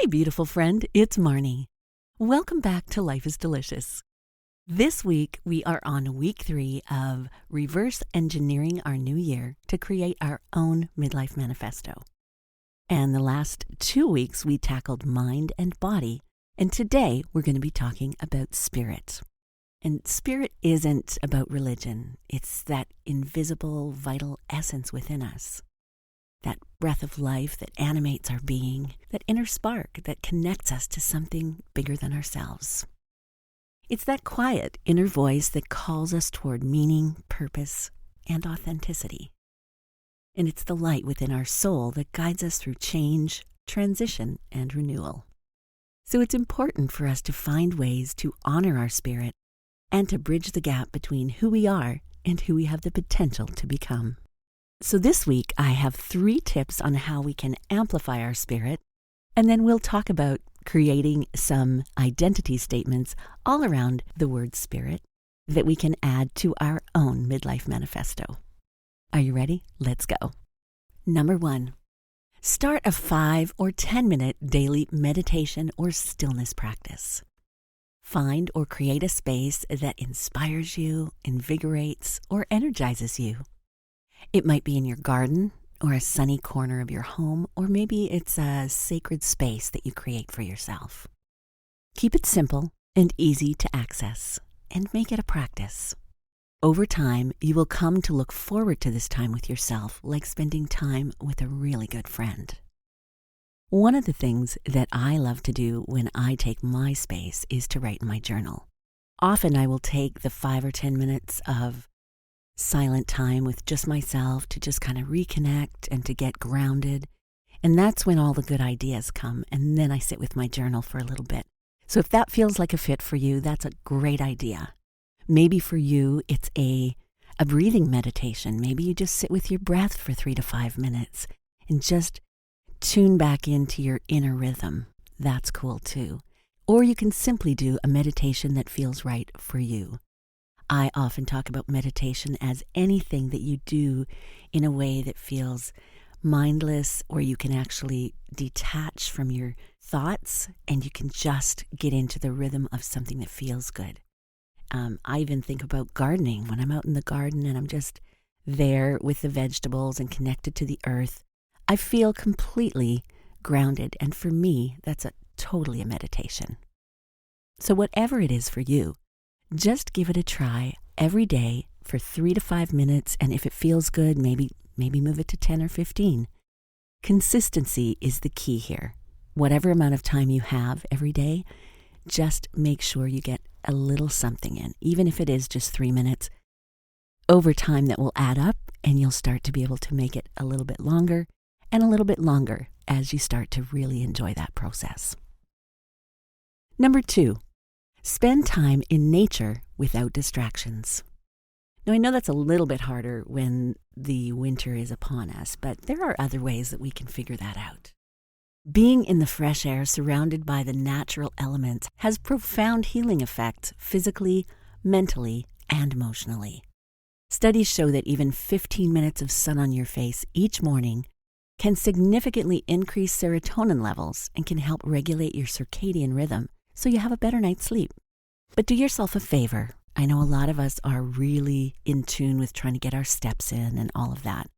Hi, beautiful friend. It's Marnie. Welcome back to Life is Delicious. This week, we are on week 3 of reverse engineering our new year to create our own Midlife Manifesto. And the last 2 weeks, we tackled mind and body. And today, we're going to be talking about spirit. And spirit isn't about religion. It's that invisible, vital essence within us. That breath of life that animates our being, that inner spark that connects us to something bigger than ourselves. It's that quiet inner voice that calls us toward meaning, purpose, and authenticity. And it's the light within our soul that guides us through change, transition, and renewal. So it's important for us to find ways to honor our spirit and to bridge the gap between who we are and who we have the potential to become. So this week, I have 3 tips on how we can amplify our spirit, and then we'll talk about creating some identity statements all around the word spirit that we can add to our own Midlife Manifesto. Are you ready? Let's go. Number 1, start a 5 or 10-minute daily meditation or stillness practice. Find or create a space that inspires you, invigorates, or energizes you. It might be in your garden or a sunny corner of your home, or maybe it's a sacred space that you create for yourself. Keep it simple and easy to access, and make it a practice. Over time, you will come to look forward to this time with yourself like spending time with a really good friend. One of the things that I love to do when I take my space is to write in my journal. Often I will take the 5 or 10 minutes of silent time with just myself to just kind of reconnect and to get grounded. And that's when all the good ideas come. And then I sit with my journal for a little bit. So if that feels like a fit for you, that's a great idea. Maybe for you, it's a breathing meditation. Maybe you just sit with your breath for 3 to 5 minutes and just tune back into your inner rhythm. That's cool too. Or you can simply do a meditation that feels right for you. I often talk about meditation as anything that you do in a way that feels mindless, or you can actually detach from your thoughts and you can just get into the rhythm of something that feels good. I even think about gardening. When I'm out in the garden and I'm just there with the vegetables and connected to the earth, I feel completely grounded. And for me, that's totally a meditation. So whatever it is for you, just give it a try every day for 3 to 5 minutes, and if it feels good, maybe move it to 10 or 15. Consistency is the key here. Whatever amount of time you have every day, just make sure you get a little something in, even if it is just 3 minutes. Over time, that will add up, and you'll start to be able to make it a little bit longer and a little bit longer as you start to really enjoy that process. Number 2. Spend time in nature without distractions. Now, I know that's a little bit harder when the winter is upon us, but there are other ways that we can figure that out. Being in the fresh air surrounded by the natural elements has profound healing effects physically, mentally, and emotionally. Studies show that even 15 minutes of sun on your face each morning can significantly increase serotonin levels and can help regulate your circadian rhythm, so you have a better night's sleep. But do yourself a favor. I know a lot of us are really in tune with trying to get our steps in and all of that.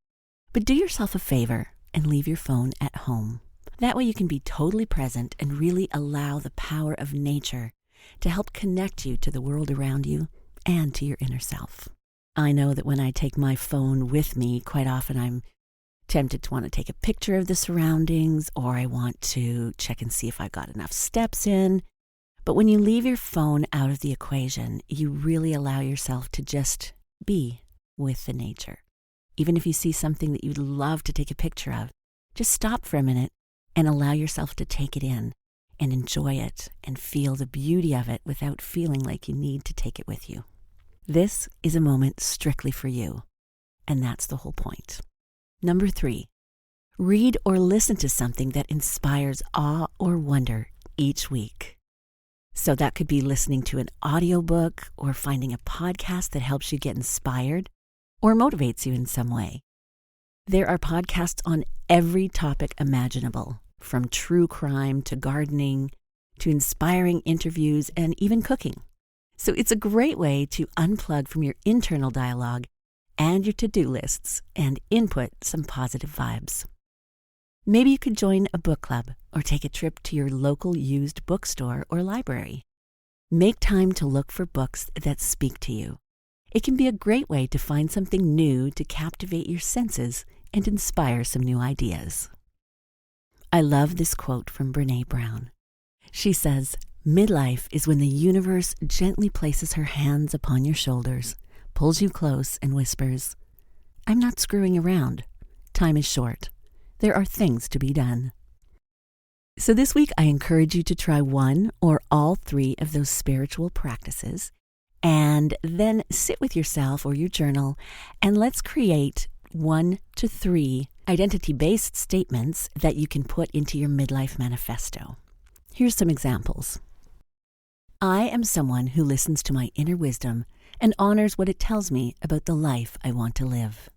But do yourself a favor and leave your phone at home. That way you can be totally present and really allow the power of nature to help connect you to the world around you and to your inner self. I know that when I take my phone with me, quite often I'm tempted to want to take a picture of the surroundings, or I want to check and see if I've got enough steps in. But when you leave your phone out of the equation, you really allow yourself to just be with the nature. Even if you see something that you'd love to take a picture of, just stop for a minute and allow yourself to take it in and enjoy it and feel the beauty of it without feeling like you need to take it with you. This is a moment strictly for you, and that's the whole point. Number 3, read or listen to something that inspires awe or wonder each week. So that could be listening to an audiobook or finding a podcast that helps you get inspired or motivates you in some way. There are podcasts on every topic imaginable, from true crime to gardening to inspiring interviews and even cooking. So it's a great way to unplug from your internal dialogue and your to-do lists and input some positive vibes. Maybe you could join a book club or take a trip to your local used bookstore or library. Make time to look for books that speak to you. It can be a great way to find something new to captivate your senses and inspire some new ideas. I love this quote from Brené Brown. She says, "Midlife is when the universe gently places her hands upon your shoulders, pulls you close, and whispers, 'I'm not screwing around. Time is short. There are things to be done.'" So this week, I encourage you to try one or all three of those spiritual practices, and then sit with yourself or your journal, and let's create 1 to 3 identity-based statements that you can put into your Midlife Manifesto. Here's some examples. I am someone who listens to my inner wisdom and honors what it tells me about the life I want to live.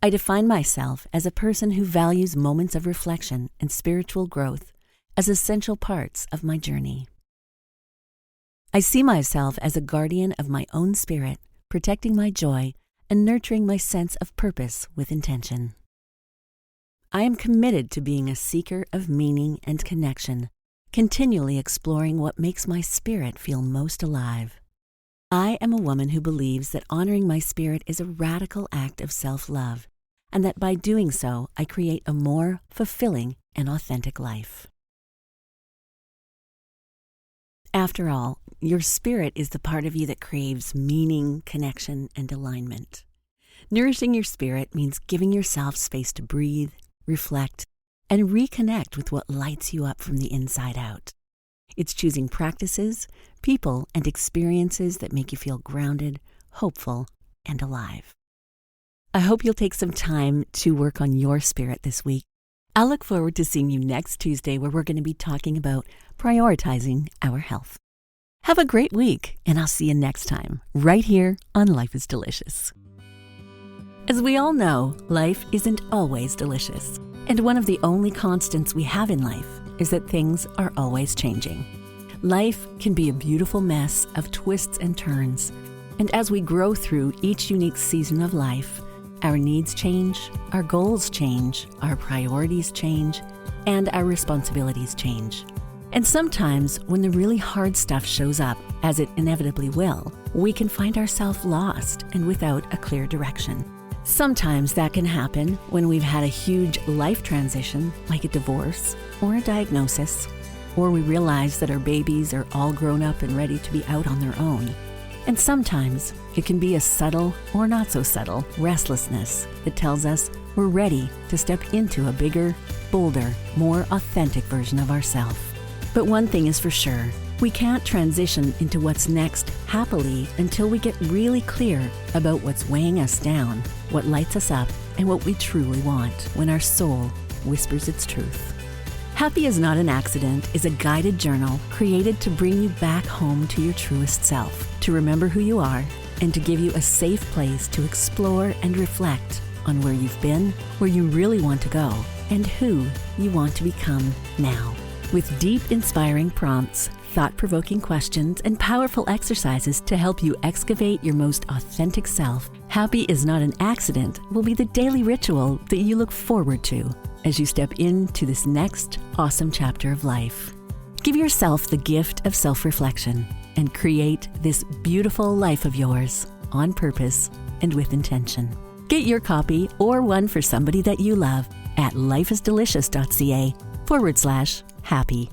I define myself as a person who values moments of reflection and spiritual growth as essential parts of my journey. I see myself as a guardian of my own spirit, protecting my joy and nurturing my sense of purpose with intention. I am committed to being a seeker of meaning and connection, continually exploring what makes my spirit feel most alive. I am a woman who believes that honoring my spirit is a radical act of self-love, and that by doing so, I create a more fulfilling and authentic life. After all, your spirit is the part of you that craves meaning, connection, and alignment. Nourishing your spirit means giving yourself space to breathe, reflect, and reconnect with what lights you up from the inside out. It's choosing practices, people, and experiences that make you feel grounded, hopeful, and alive. I hope you'll take some time to work on your spirit this week. I'll look forward to seeing you next Tuesday, where we're going to be talking about prioritizing our health. Have a great week, and I'll see you next time, right here on Life is Delicious. As we all know, life isn't always delicious. And one of the only constants we have in life is that things are always changing. Life can be a beautiful mess of twists and turns. And as we grow through each unique season of life, our needs change, our goals change, our priorities change, and our responsibilities change. And sometimes when the really hard stuff shows up, as it inevitably will, we can find ourselves lost and without a clear direction. Sometimes that can happen when we've had a huge life transition, like a divorce or a diagnosis, or we realize that our babies are all grown up and ready to be out on their own. And sometimes it can be a subtle or not so subtle restlessness that tells us we're ready to step into a bigger, bolder, more authentic version of ourselves. But one thing is for sure, we can't transition into what's next happily until we get really clear about what's weighing us down, what lights us up, and what we truly want when our soul whispers its truth. Happy is Not an Accident is a guided journal created to bring you back home to your truest self, to remember who you are, and to give you a safe place to explore and reflect on where you've been, where you really want to go, and who you want to become now. With deep, inspiring prompts, thought-provoking questions, and powerful exercises to help you excavate your most authentic self, Happy is Not an Accident will be the daily ritual that you look forward to as you step into this next awesome chapter of life. Give yourself the gift of self-reflection and create this beautiful life of yours on purpose and with intention. Get your copy or one for somebody that you love at lifeisdelicious.ca/happy.